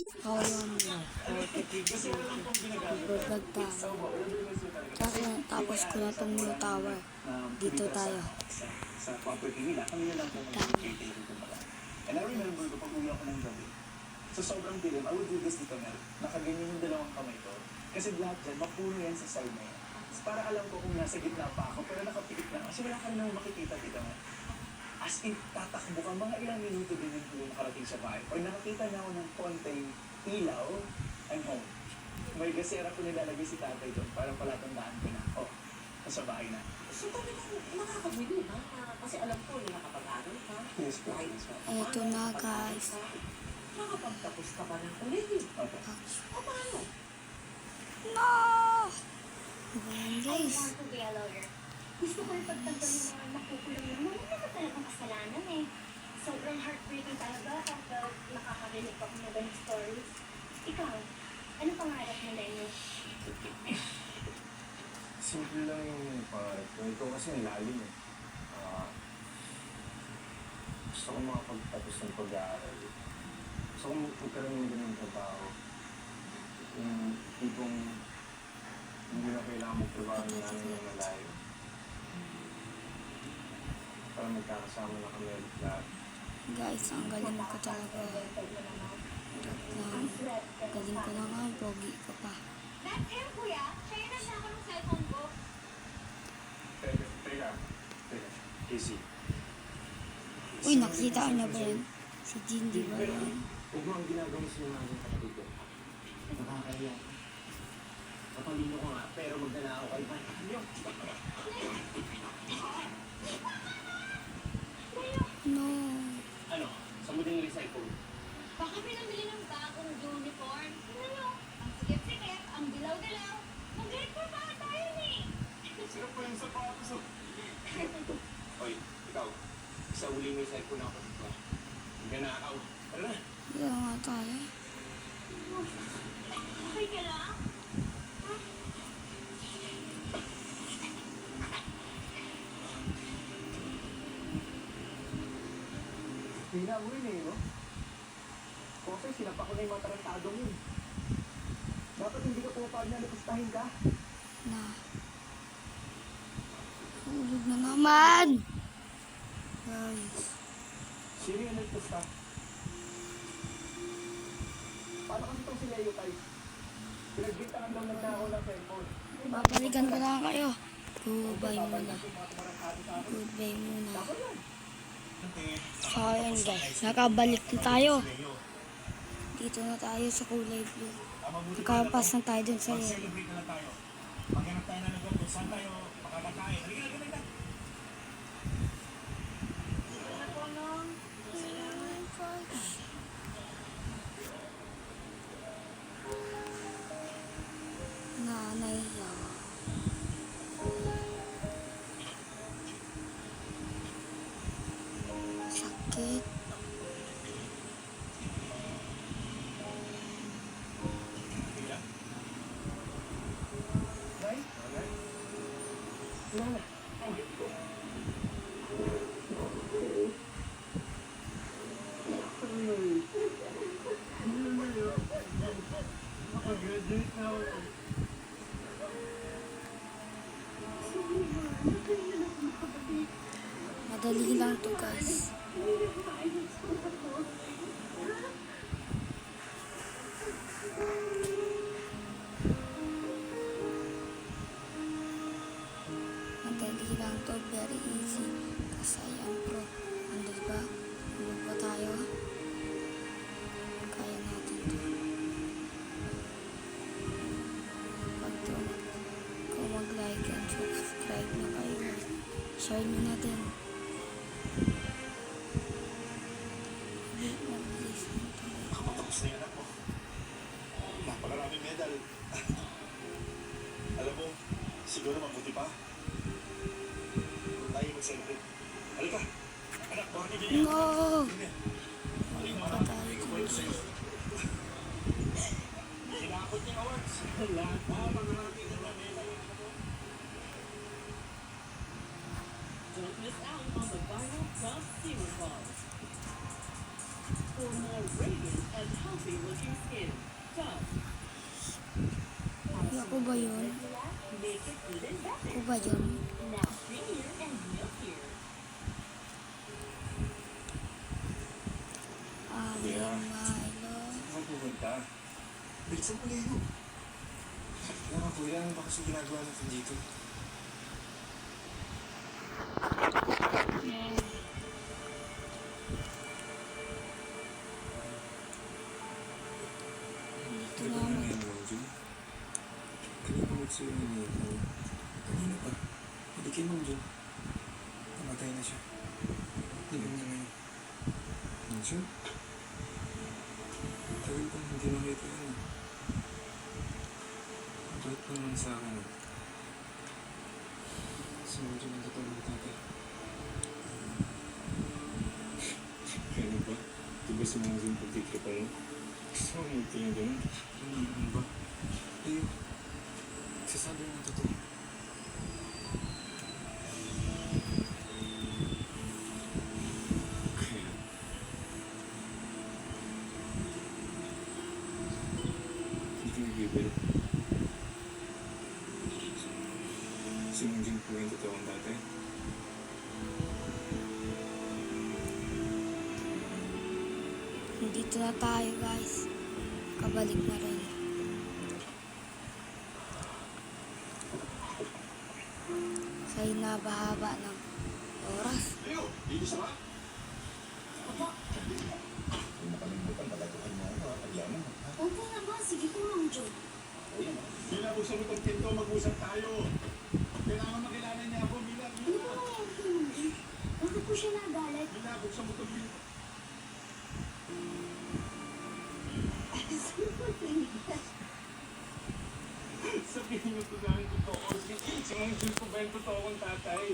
Kawalan mo. Ibablog tayo. Tapos ko na itong new tower. Dito tayo. Sa property nila, kami na lang po mag-cater kumbaga. And I remember ko pag uwi ako ng gabi, sa sobrang dilim, I would do this dito na, nakaganyan yung dalawang kamay ko. Kasi lahat dyan, mapuno yan sa side na yan. Para alam ko kung nasa gitna pa ako, pero nakapikit na. Kasi wala ka rin naman makikita dito nga. As in, tatakbo ka, mga ilang minuto din yung nakarating sa bahay. Pag nakakita na ako ng konting ilaw, I'm home. May gasera ko nilalagay si tatay doon, para palatandaan ko na, oh, nasa bahay na. So, talagang nakakabili ha? Kasi alam ko na nakapag-aral ka. Yes po. Eto na guys. Nakapagtapos ka ba ng kolehiyo? Okay. O paano? No! Diba yan I guys? want to be a lawyer. Gusto ko ipagtanggol yung mga nakukulong na wala naman talagang kasalanan eh. Sobrang heartbreaking talaga kapag nakakarinig ako na ganong stories. Ikaw, ano pangarap mo na yun? Simple lang yung pangarap ko. Ito kasi ang lalim eh. Gusto ko makapagtapos ng pag-aaral. Gusto ko magkaroon ng ganun trabaho. Yung tipong hindi na kailangan magtrabaho na ng malayo. Para magkakasama na kami ulit lahat. Guys, ang galing ko talaga. Galing ko na nga, pogi ko pa. That's him, kuya! Siya yung nagsaka ng cellphone ko. Teka. Casey. Uy, nakita niya ba yan? Si Jean, di ba yan? Huwag mo ang ginagawa sa mga ng kapatid ko. Nakakaya. Kapalino ko nga, pero magdala ako kay Panyo. No. Ano? Sa mo din recycle? Baka pinamili ng bagong uniform. Ano? Ang sikip-sikip, ang dilaw-dilaw. Mag-grade pa ba tayo ni? Sino pa yung sapatos? Hoy, ikaw. Sa uling recycle na ako dito. Hindi na ako. Tara na. Hindi nga tayo. Okay ka lang? Hina mo yun eh, no? Kasi sinapak ko na yung mga tarantado mo eh. Dapat hindi ka pumapag na napustahin ka. Na. Hulog na naman! Guys. Sino yung nagpusta? Paano kasi itong si Leo tayo? Pinagbintangan lang nagnakaw ng cellphone. Babalikan ko lang kayo. Goodbye muna. Goodbye muna. So ayan guys, nakabalik na tayo. Dito na tayo sa kulay blue. Nakapas na tayo dun sa yellow. Celebrate na lang tayo. Maghanap tayo na lang kung saan tayo makakakain. Halika. Nanay yaw. Sakit. Nay? Nana. Nakagraduate na ako. Madali lang to guys. Madali lang to, very easy. Kasi yan pro. Ano ba? Ano ba tayo? Kaya natin to. Kung mag-like and subscribe na kayo, share nyo na din. Mabilis na to. Nakapatapos na yung anak mo. Napakaraming medal. Alam mo, siguro mabuti pa. Tayo mag-celebrate. Halika. Anak, bakit hindi No! Wala pa tayo dyan. Hinakot yung awards. Lahat pa, mga medal. Don't miss out on the viral Plus Zero Balls. For more radiant and healthy-looking skin. Dove. Ako ba yun? Make it even better. Ako ba yun? Now creamier and milkier. Aling Milo. Saan pupunta? Bilisan mo Leo. Kaya nga kuya, ano ba kasi ginagawa natin dito? Dito Ano ba naman. nangyayari mo, Jun? Kanina magsila ni Nico. Kanina pa. Balikin mo, Jun. Namatay na siya. Tingnan niya ngayon. Jun? Tagal kong hindi nakita yan. Mabait pa naman sa akin. Si Jun ang totoo ng tatay. Ano ba? Di ba si Jun pagtitripan mo? Gusto mo magtingin ganun? Ano ba? Leo, sasabi mo ang totoo. Kaya, hindi ka nagbibiro. Si Jun po yung totoong tatay. Dito na tayo guys. Kabalik na rin. Sa hinabahaba ng oras. Leo, iisa ba? Opo naman, sige po, Ma'am Jo. Buksan mo itong pinto, mag-usap tayo. Kailangan makilala niya ako, Mila. Ano po nangyayari kay Ma'am Jo? Bakit po siya nagalit? Mila, buksan mo itong pinto. Sabihin niyo ko na ang totoo. Si Mang Jun ko ba yung totoo kong tatay?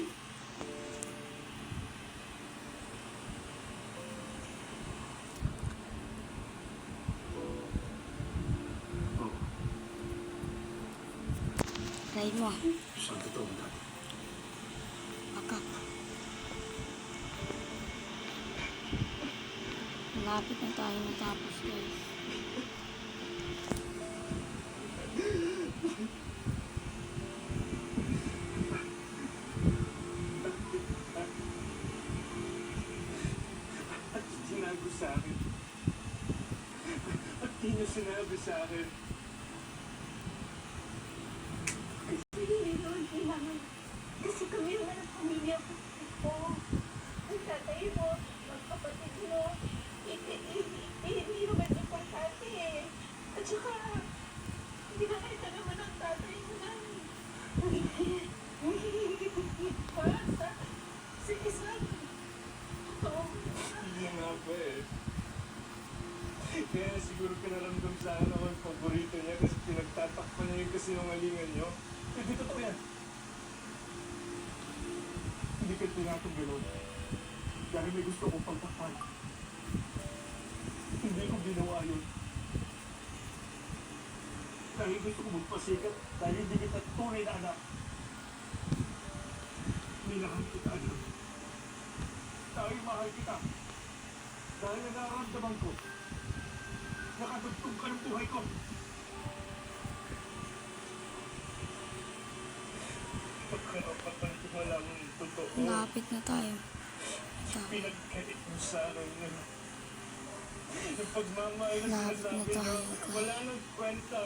Try mo. Saan totoong tatay? Akak. Malapit na tayo matapos guys. At sinabi sa akin. At di niyo sinabi sa akin. Hindi naman kailangan. Kasi kami naman ang pamilya ko. Ang tatay mo, magkapatid mo, hindi naman importante eh. At saka, hindi na kita naman ang tatay mo na. Basta, sa isang, Hindi nga ba eh. Kaya siguro pinaramdam sa akin ako yung paborito niya kasi pinagtatakpan niya yung kasinungalingan niyo. Hindi totoo yan. Hindi ka tinatanggalon. Dahil may gusto kong pagtakpan. Hindi ko ginawa yun. Dahil gusto ko magpasikat dahil hindi kita tunay na anak. Minahal kita anak. Dahil mahal kita. Dahil nararamdaman ko. Nakatugtog ka ng buhay ko. Pagkarapat ko wala mong totoo. Malapit na tayo. Ito. Pinagkait mo sa akin yun. Yung pagmamahal na Malapit na sinasabi tayo. niyo, wala nang kwenta.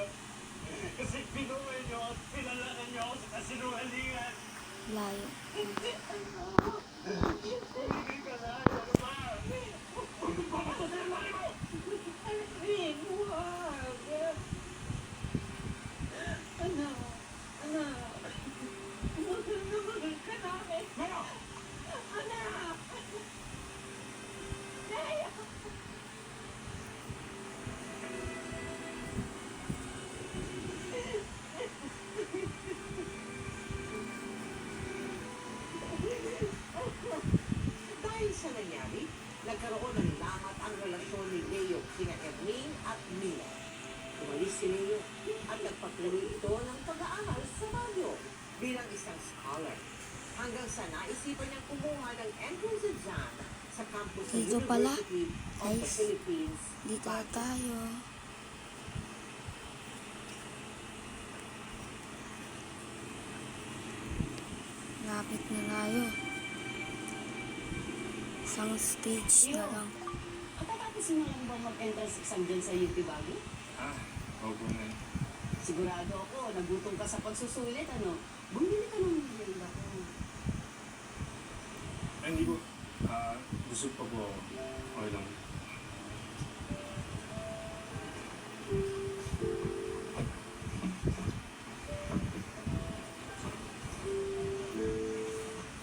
Kasi pinuwi niyo at pinalakan niyo ako sa kasinungalingan. Layo. Hindi ka na, ano ba? Ano ba ako sa lalim mo? Alvin, huwag. Anak, anak. Mahal na mahal ka namin. Ano? Anak! Nay! Dahil sa nangyari, nagkaroon ng lamat ang relasyon ni Leo sina Erling at Mila. Umalis si Leo at nagpatuloy ito ng pag-aaral sa Baguio bilang isang scholar. Hanggang sa naisipan niyang kumuha ng entrance exam sa campus ng Dito pala, University of the guys. Philippines. Dito na tayo. Lapit na tayo. Isang stage na lang. Katatapos mo lang ba mag-entrance exam dyan sa UP Baguio? Opo na. Sigurado ako, nagutom ka sa pagsusulit, ano? Bumili ka ng merienda ko. Hindi po. Busog pa po ako. Okay lang.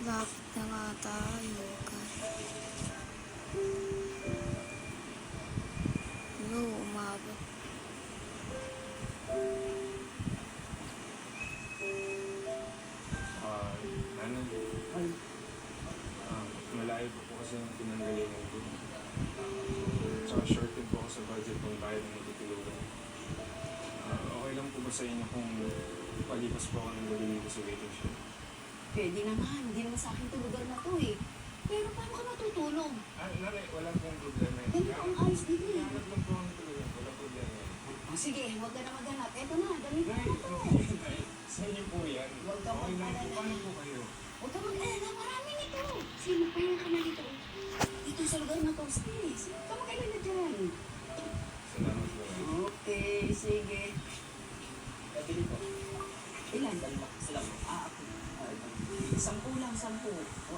Lapit na nga tayo, guys. Hello, umabot. Nanay. Malayo po kasi yung pinanggalingan ko. Tsaka short din po ako sa budget kung tayo ng matutulungan. Okay lang po ba sa inyo kung palipas po ako ng gabi dito sa waiting shed? Pwede naman, hindi naman sa akin to lugar na to eh. Pero paano ka matutulog? Nanay, wala pong problema. Ganito ang ayos dito eh. Hanap lang po ang tulungan. Wala problema. O sige, huwag ka na maghanap. Eto na, ganito Nay, na to. Nay, sa inyo po yan. Huwag ka Okay lang po. mag-alala. Paano po kayo? Huwag ka mag-alala, marami nito. Sige, magpahinga ka na dito. Dito sa lugar na to, sige. Huwag ka mag-alala dyan. Salamat po. Okay, sige. Nabili ko. Ilan? Dalawa. Sila mo. Ako. 10 lang, 10. O,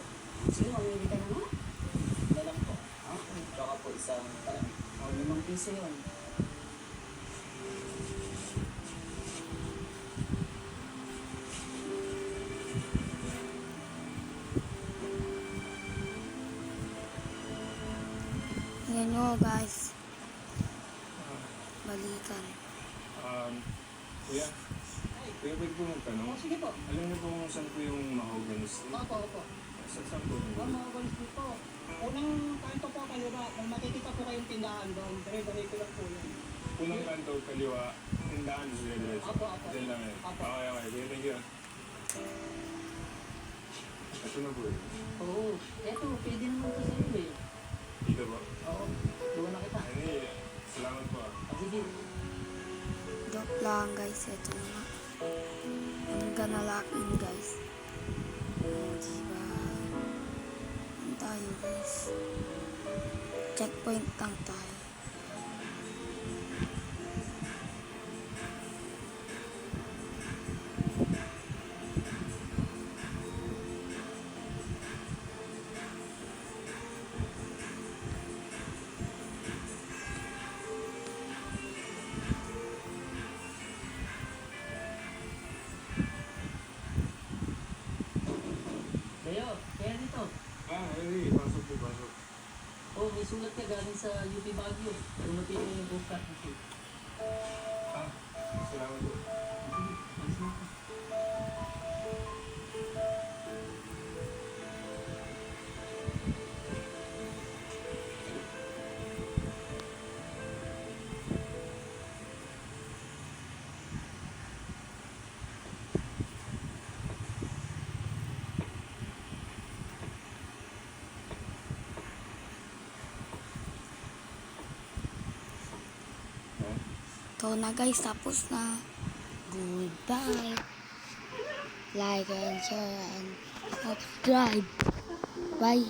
sige, mamili ka na nga. Dalang ko. Okay. Tsaka po isang palamig. O, 5 piso yun. Ayan nyo, guys. Balikan. Kuya, pwede po magtanong. Sige po. Alam niyo po kung saan po yung Mahogany Street? Opo. Saan po yung Mga ganito po. Unang kanto po kaliwa, kung makikita po kayong tindahan doon, dire-diretso lang po yun. unang kanto, kaliwa, tindaan sa diretso. Apo. Diyan lang eh. Apo. Okay. Kuya, thank you. Ito na po eh. Oo. Eto, pwede naman to sa'yo eh. Dito po. Oo. Duwa na kita. Salamat po. Sige. Joke lang, guys. Ito na nga. I'm gonna lock in, guys. Diba? Ano tayo, guys? Checkpoint lang tayo. Kayo, kaya dito. Pasok po, pasok. Oh, may sulat ka galing sa UP Baguio. Dumating mo yung bukat. Salamat po. Alis na ako. Ito na, guys. Tapos na. Goodbye. Like and share and subscribe. Bye.